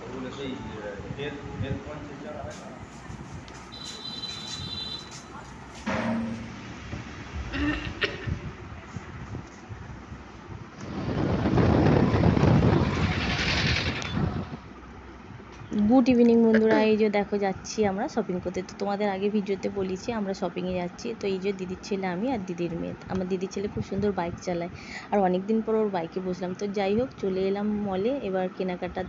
ওগুলো সেই health conscious যারা হয় না। গুড ইভিনিং বন্ধুরা, এই যে দেখো যাচ্ছি আমরা শপিং করতে। তো তোমাদের আগে ভিডিওতে বলেছি আমরা শপিংয়ে যাচ্ছি। তো এই যে দিদির ছেলে, আমি আর দিদির মেয়ে। আমার দিদির ছেলে খুব সুন্দর বাইক চালায়, আর অনেক দিন পর ওর বাইকে বসলাম। তো যাই হোক, চলে এলাম মলে। এবার কেনাকাটা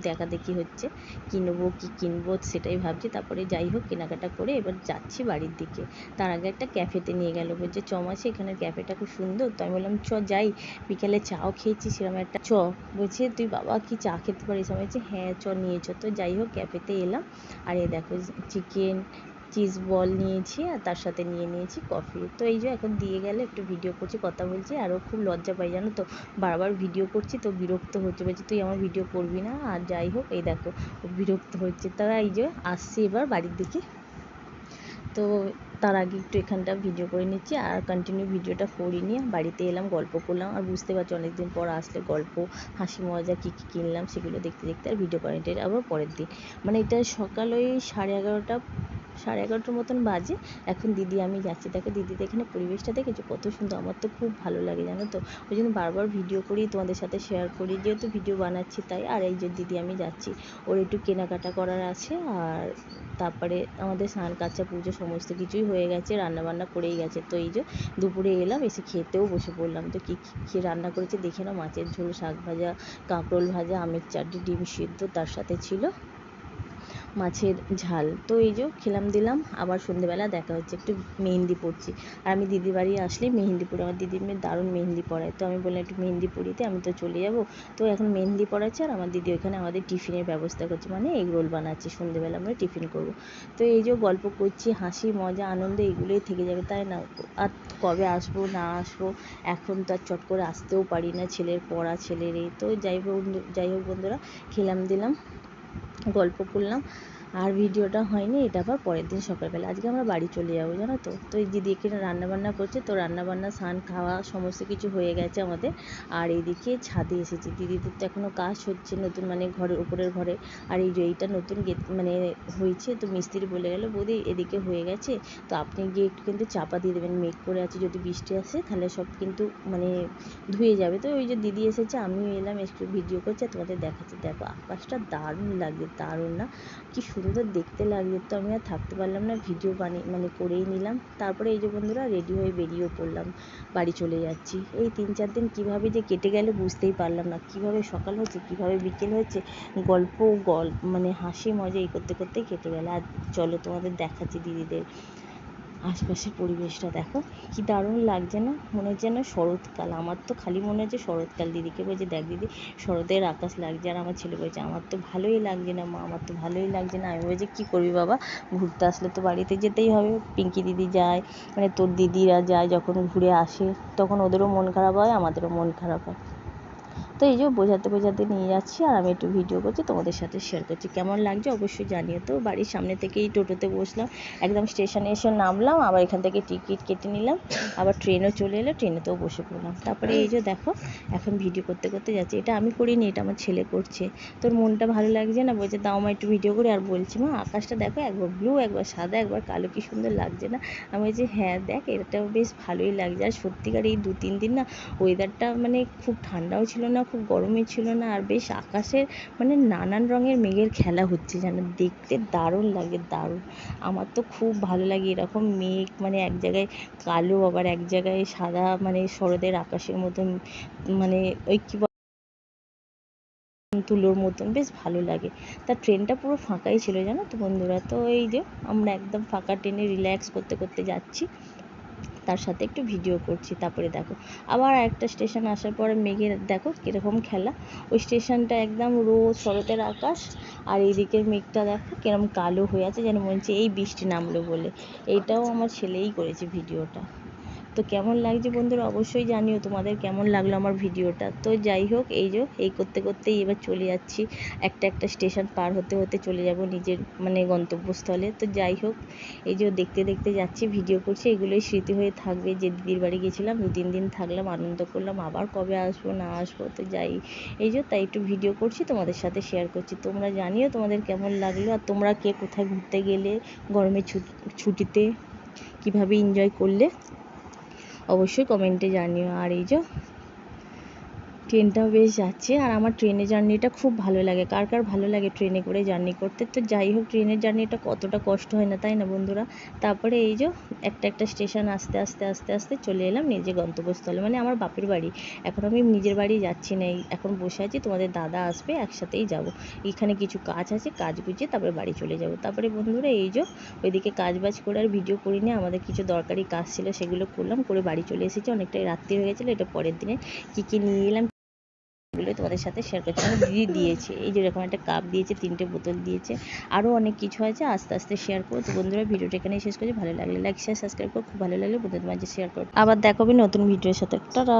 দেখা দেখি হচ্ছে, কিনবো কি কিনবো সেটাই ভাবছি। তারপরে যাই হোক, কেনাকাটা করে এবার যাচ্ছি বাড়ির দিকে। তার আগে একটা ক্যাফেতে নিয়ে গেল, বলছে চ মাসে এখানের ক্যাফেটা খুব সুন্দর। তো আমি বললাম চ যাই, বিকালে চাও খেয়েছি সেরকম একটা চ। বলছে তুই বাবা কি চা খেতে পারিস? আমি বলছি হ্যাঁ চ নিয়ে চ। তো যাই হোক, ক্যাফেতে এলাম। আর এই দেখো চিকেন চিজ বল নিয়েছি, আর তার সাথে নিয়ে নিয়েছি কফি। তো এই যে এখন দিয়ে গেলে একটু ভিডিও করছি, কথা বলছি। আরও খুব লজ্জা পাই জানো তো, বারবার ভিডিও করছি তো বিরক্ত হচ্ছে, বলছি তুই আমার ভিডিও করবি না। আর যাই হোক, এই দেখো বিরক্ত হচ্ছে। তারা এই যে আসছি এবার বাড়ির দিকে। তো তার আগে একটু এখানটা ভিডিও করে নিচ্ছি, আর কন্টিনিউ ভিডিওটা করিনি। বাড়িতে এলাম, গল্প করলাম। আর বুঝতে পারছি অনেকদিন পর আসলে গল্প, হাসি মজা কী কী কিনলাম সেগুলো দেখতে দেখতে আর ভিডিও করেনি। এটা আবার পরের দিন, মানে এটা সকাল ওই 11:30 মতন বাজে। এখন দিদি আমি যাচ্ছি। দেখো দিদিদের এখানে পরিবেশটা দেখেছো কত সুন্দর, আমার তো খুব ভালো লাগে জানো তো। ওই জন্য বারবার ভিডিও করি, তোমাদের সাথে শেয়ার করি, যেহেতু ভিডিও বানাচ্ছি তাই। আর এই যে দিদি আমি যাচ্ছি, ওর একটু কেনাকাটা করার আছে। আর তারপরে আমাদের স্নান কাচা পুজো সমস্ত কিছুই হয়ে গেছে, রান্নাবান্না করেই গেছে। তো এই যে দুপুরে এলাম, এসে খেতেও বসে পড়লাম। তো কী রান্না করেছে দেখে নাও। মাছের ঝোল, শাক ভাজা, কাঁকরোল ভাজা, আমের চাটনি, ডিম সিদ্ধ, তার সাথে ছিল মাছের ঝাল। তো এই যে খেলাম দিলাম। আবার সন্ধ্যেবেলা দেখা হচ্ছে, একটু মেহেন্দি পড়ছি। আর আমি দিদির বাড়ি আসলে মেহেন্দি পড়ি, আমার দিদির মেয়ে দারুণ মেহেন্দি পড়ায়। তো আমি বললাম একটু মেহেন্দি পড়িতে, আমি তো চলে যাব। তো এখন মেহেন্দি পড়াচ্ছে, আর আমার দিদি ওইখানে আমাদের টিফিনের ব্যবস্থা করছে, মানে এগ রোল বানাচ্ছে। সন্ধ্যেবেলা আমরা টিফিন করব। তো এই যে গল্প করছি, হাসি মজা আনন্দ এগুলোই থেকে যাবে, তাই না? আর কবে আসবো না আসবো, এখন তো আর চট করে আসতেও পারি না, ছেলের পড়া ছেলেরই। তো যাই হোক বন্ধুরা, খেলাম দিলাম, গল্প করলাম। আর ভিডিওটা হয়নি, এটা আবার পরের দিন সকালবেলা। আজকে আমরা বাড়ি চলে যাবো জানো তো। তো এই দিদি এখানে রান্নাবান্না করছে, তো রান্নাবান্না স্নান খাওয়া সমস্ত কিছু হয়ে গেছে আমাদের। আর এইদিকে ছাদে এসেছি, দিদিদের তো এখনও কাজ হচ্ছে নতুন, মানে ঘরের উপরের ঘরে। আর এই যে এইটা নতুন গেট মানে হয়েছে। তো মিস্ত্রি বলে গেল বৌদি এদিকে হয়ে গেছে, তো আপনি গিয়ে একটু কিন্তু চাপা দিয়ে দেবেন, মেঘ করে আছে, যদি বৃষ্টি আসে তাহলে সব কিন্তু মানে ধুয়ে যাবে। তো ওই যে দিদি এসেছে, আমিও এলাম, একটু ভিডিও করছে, তোমাদের দেখাচ্ছি। দেখো আকাশটা দারুণ লাগছে, দারুণ না? কি সুন্দর দেখতে লাগছে। তো আমি আর থাকতে পারলাম না, ভিডিও মানে করেই নিলাম। তারপরে এই যে বন্ধুরা রেডি হয়ে বেরিয়েও পড়লাম, বাড়ি চলে যাচ্ছি। এই 3-4 দিন কীভাবে যে কেটে গেল বুঝতেই পারলাম না, কীভাবে সকাল হচ্ছে কীভাবে বিকেল হচ্ছে, মানে হাসি মজা এই করতে করতেই কেটে গেল। আর চলো তোমাদের দেখাচ্ছি দিদিদের আশপাশের পরিবেশটা। দেখো কি দারুণ লাগছে না? মনে হচ্ছে না শরৎকাল। আমার তো খালি মনে হচ্ছে শরৎকাল। দিদিকে বলছে দেখ দিদি শরতের আকাশ লাগছে, আর আমার ছেলে বলছে আমার তো ভালোই লাগছে না মা, আমার তো ভালোই লাগছে না। আমি বলছি কী করবি বাবা, ঘুরতে আসলে তো বাড়িতে যেতেই হবে। পিঙ্কি দিদি যায়, মানে তোর দিদিরা যায়, যখন ঘুরে আসে তখন ওদেরও মন খারাপ হয়, আমাদেরও মন খারাপ হয়। তো এই যে বোঝাতে নিয়ে যাচ্ছি, আর আমি একটু ভিডিও করছি, তোমাদের সাথে শেয়ার করছি। কেমন লাগছে অবশ্যই জানিও। তো বাড়ির সামনে থেকেই টোটোতে বসলাম, একদম স্টেশনে এসে নামলাম, আবার এখান থেকে টিকিট কেটে নিলাম। আবার ট্রেনও চলে এলো, ট্রেনেতেও বসে পড়লাম। তারপরে এই যে দেখো এখন ভিডিও করতে করতে যাচ্ছি। এটা আমি করিনি, এটা আমার ছেলে করছে। তোর মনটা ভালো লাগছে না? বলছে দাও মা একটু ভিডিও করে। আর বলছি মা আকাশটা দেখো, একবার ব্লু, একবার সাদা, একবার কালো, কি সুন্দর লাগছে না? আমি বলছি হ্যাঁ দেখ, এটাও বেশ ভালোই লাগছে। আর সত্যিকার এই 2-3 দিন না ওয়েদারটা মানে খুব ঠান্ডাও ছিল না, খুব গরমই ছিল না, আর বেশ আকাশের মানে নানান রঙের মেঘের খেলা হচ্ছে যেন, দেখতে দারুণ লাগে, দারুণ। আমার তো খুব ভালো লাগে এরকম মেঘ, মানে এক জায়গায় কালো আবার এক জায়গায় সাদা, মানে শরতের আকাশের মতন, মানে ওই কী তুলোর মতন, বেশ ভালো লাগে। তা ট্রেনটা পুরো ফাঁকাই ছিল জানো তো বন্ধুরা। তো এই যে আমরা একদম ফাঁকা ট্রেনে রিল্যাক্স করতে করতে যাচ্ছি, তার সাথে একটু ভিডিও করছি। তারপরে দেখো আবার একটা স্টেশন আসার পরে মেঘের দেখো কীরকম খেলা। ওই স্টেশনটা একদম রোদ, শরতের আকাশ, আর এই দিকের মেঘটা দেখো কিরম কালো হয়ে আছে, যেন মনে হচ্ছে এই বৃষ্টি নামলো বলে। এইটাও আমার ছেলেই করেছে ভিডিওটা। তো কেমন লাগছে বন্ধুরা অবশ্যই জানিও তোমাদের কেমন লাগলো আমার ভিডিওটা। তো যাই হোক এই করতে করতেই এবার চলে যাচ্ছি, একটা স্টেশন পার হতে হতে চলে যাব নিজের মানে গন্তব্যস্থলে। তো যাই হোক দেখতে দেখতে যাচ্ছি, ভিডিও করছি, এগুলোই স্মৃতি হয়ে থাকবে যে দিদির বাড়ি গেছিলাম, 2-3 দিন থাকলাম, আনন্দ করলাম, আবার কবে আসবো না আসবো। তো যাই তাই একটু ভিডিও করছি, তোমাদের সাথে শেয়ার করছি। তোমরা জানিও তোমাদের কেমন লাগলো, আর তোমরা কে কোথায় ঘুরতে গেলে গরমের ছুটিতে, কিভাবে এনজয় করলে অবশ্যই কমেন্টে জানিও। আর ট্রেনটাও বেশ যাচ্ছে, আর আমার ট্রেনের জার্নিটা খুব ভালো লাগে। কার কার ভালো লাগে ট্রেনে করে জার্নি করতে? তো যাই হোক ট্রেনের জার্নিটা কতটা কষ্ট হয় না, তাই না বন্ধুরা? তারপরে একটা স্টেশন আস্তে আস্তে আস্তে আস্তে চলে এলাম নিজের গন্তব্যস্থলে, মানে আমার বাপের বাড়ি। এখন আমি নিজের বাড়ি যাচ্ছি না, এখন বসে আছি, তোমাদের দাদা আসবে, একসাথেই যাব। এখানে কিছু কাজ আছে, কাজ গুছিয়ে তারপরে বাড়ি চলে যাব। তারপরে বন্ধুরা ওইদিকে কাজ বাজ করে আর ভিডিও করিনি, আমাদের কিছু দরকারি কাজ ছিল সেগুলো করলাম, করে বাড়ি চলে এসেছি। অনেকটাই রাত্রি হয়ে গেছিলো। এটা পরের দিনে কী নিয়ে এলাম এগুলো তোমাদের সাথে শেয়ার করছি। আমার দিদি দিয়েছে, এরকম একটা কাপ দিয়েছে, 3টে বোতল দিয়েছে, আরও অনেক কিছু আছে, আস্তে আস্তে শেয়ার করো। তো বন্ধুরা ভিডিওটা এখানেই শেষ করছি। ভালো লাগলে লাইক শেয়ার সাবস্ক্রাইব করো, খুব ভালো লাগলে বন্ধুদের মাঝে শেয়ার করো। আবার দেখাবে নতুন ভিডিওর সাথে। টাটা।